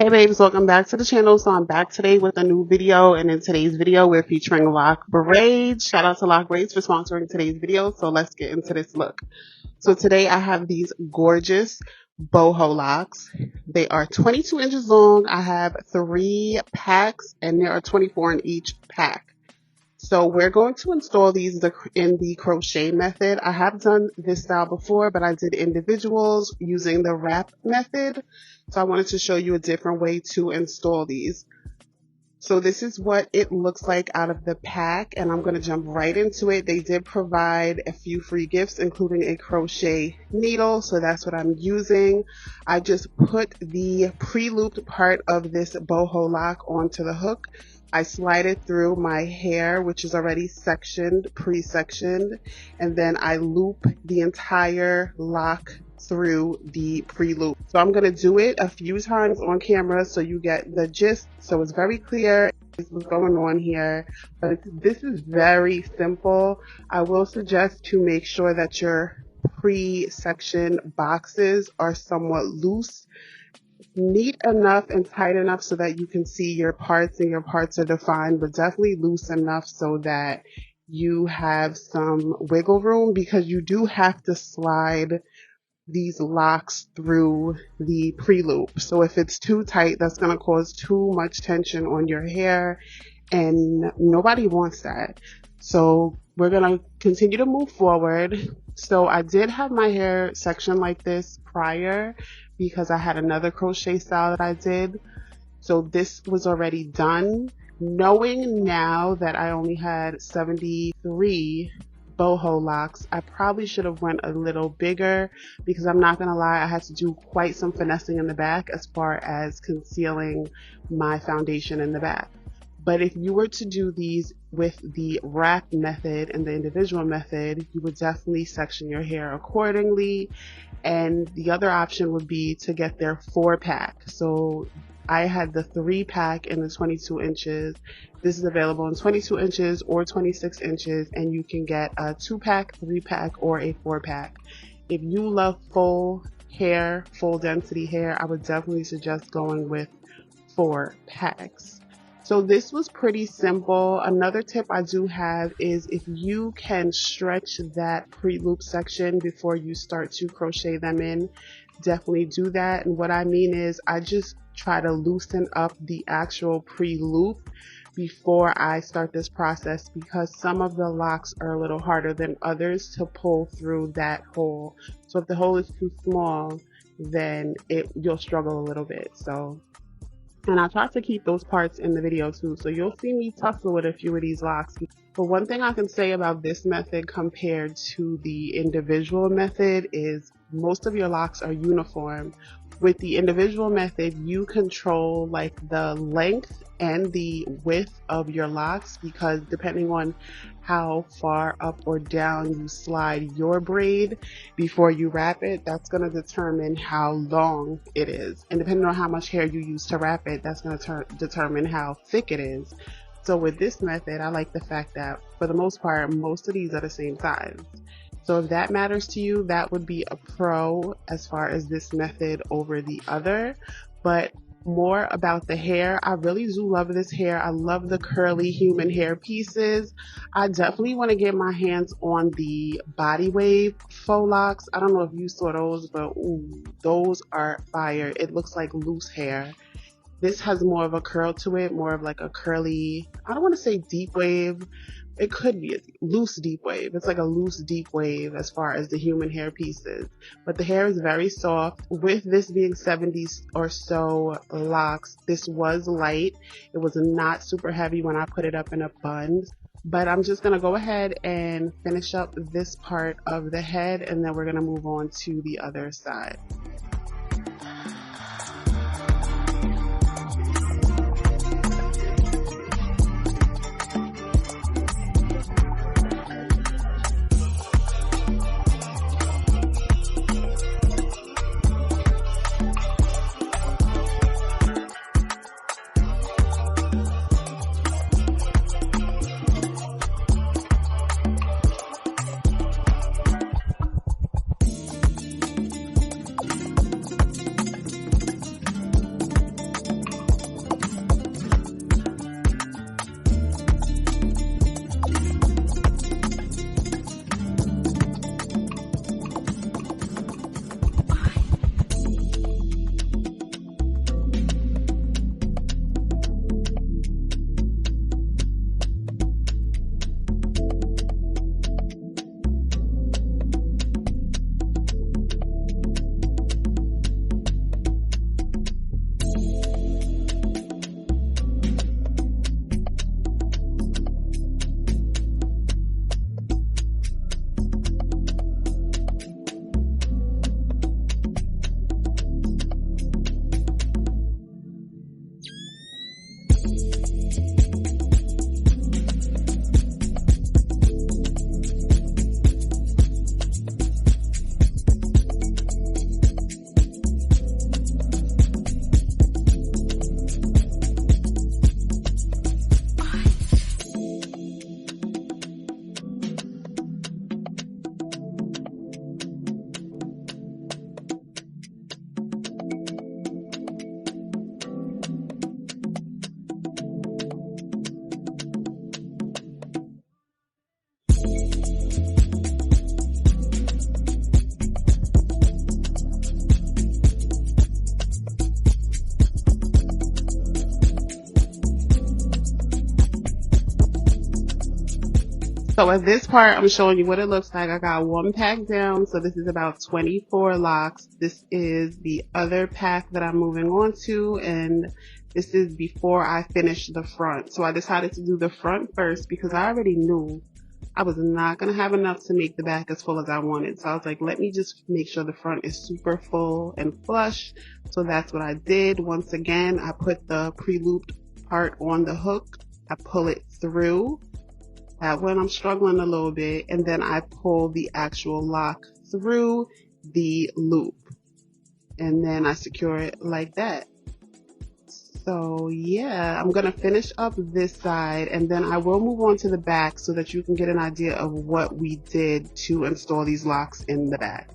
Hey babes, welcome back to the channel. So I'm back today with a new video, and in today's video we're featuring Lockbraids. Shout out to Lockbraids for sponsoring today's video. So let's get into this look. So today I have these gorgeous boho locks. They are 22 inches long. I have 3 packs and there are 24 in each pack. So we're going to install these in the crochet method. I have done this style before, but I did individuals using the wrap method. So I wanted to show you a different way to install these. So this is what it looks like out of the pack, and I'm going to jump right into it. They did provide a few free gifts, including a crochet needle, so that's what I'm using. I just put the pre-looped part of this boho lock onto the hook. I slide it through my hair, which is already sectioned, pre-sectioned, and then I loop the entire lock through the pre-loop. So I'm going to do it a few times on camera so you get the gist, so it's very clear what's going on here. But this is very simple. I will suggest to make sure that your pre-section boxes are somewhat loose, neat enough and tight enough so that you can see your parts and your parts are defined, but definitely loose enough so that you have some wiggle room, because you do have to slide these locks through the pre-loop. So if it's too tight, that's going to cause too much tension on your hair, and nobody wants that. So we're going to continue to move forward. So I did have my hair sectioned like this prior because I had another crochet style that I did. So this was already done. Knowing now that I only had 73 boho locks, I probably should have went a little bigger, because I'm not gonna lie, I had to do quite some finessing in the back as far as concealing my foundation in the back. But if you were to do these with the wrap method and the individual method, you would definitely section your hair accordingly. And the other option would be to get their 4-pack. So I had the 3-pack in the 22 inches. This is available in 22 inches or 26 inches, and you can get a 2-pack, 3-pack, or a 4-pack. If you love full hair, full density hair, I would definitely suggest going with 4 packs. So this was pretty simple. Another tip I do have is if you can stretch that pre-loop section before you start to crochet them in, definitely do that. And what I mean is I just try to loosen up the actual pre-loop before I start this process, because some of the locks are a little harder than others to pull through that hole. So if the hole is too small, then you'll struggle a little bit. And I try to keep those parts in the video too, so you'll see me tussle with a few of these locks. But one thing I can say about this method compared to the individual method is most of your locks are uniform. With the individual method, you control like the length and the width of your locks, because depending on how far up or down you slide your braid before you wrap it, that's going to determine how long it is. And depending on how much hair you use to wrap it, that's going to determine how thick it is. So with this method, I like the fact that for the most part, most of these are the same size. So if that matters to you, that would be a pro as far as this method over the other. But more about the hair, I really do love this hair. I love the curly human hair pieces. I definitely want to get my hands on the body wave faux locks. I don't know if you saw those, but ooh, those are fire. It looks like loose hair. This has more of a curl to it, more of like a curly, I don't want to say deep wave. It could be a loose deep wave. It's like a loose deep wave as far as the human hair pieces. But the hair is very soft. With this being 70 or so locks, this was light. It was not super heavy when I put it up in a bun. But I'm just going to go ahead and finish up this part of the head, and then we're going to move on to the other side. So at this part, I'm showing you what it looks like. I got one pack down, so this is about 24 locks. This is the other pack that I'm moving on to, and this is before I finish the front. So I decided to do the front first because I already knew I was not going to have enough to make the back as full as I wanted. So I was like, let me just make sure the front is super full and flush. So that's what I did. Once again, I put the pre-looped part on the hook. I pull it through. That when I'm struggling a little bit, and then I pull the actual lock through the loop, and then I secure it like that. So yeah, I'm gonna finish up this side, and then I will move on to the back so that you can get an idea of what we did to install these locks in the back.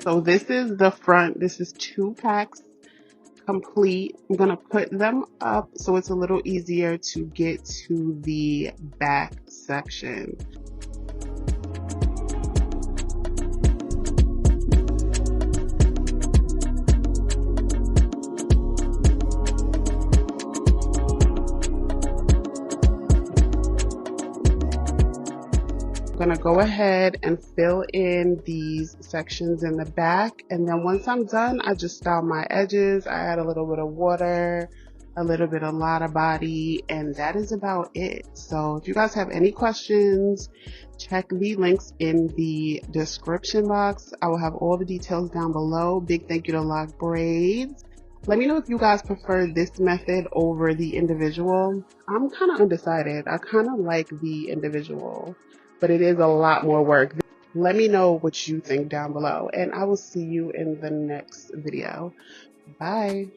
So this is the front. This is 2 packs complete. I'm going to put them up so it's a little easier to get to the back section. I'm gonna go ahead and fill in these sections in the back, and then once I'm done, I just style my edges. I add a little bit of water, a little bit of lotta body, and that is about it. So if you guys have any questions, check the links in the description box. I will have all the details down below. Big thank you to Lockbraids. Let me know if you guys prefer this method over the individual. I'm kind of undecided. I kind of like the individual, but it is a lot more work. Let me know what you think down below, and I will see you in the next video. Bye.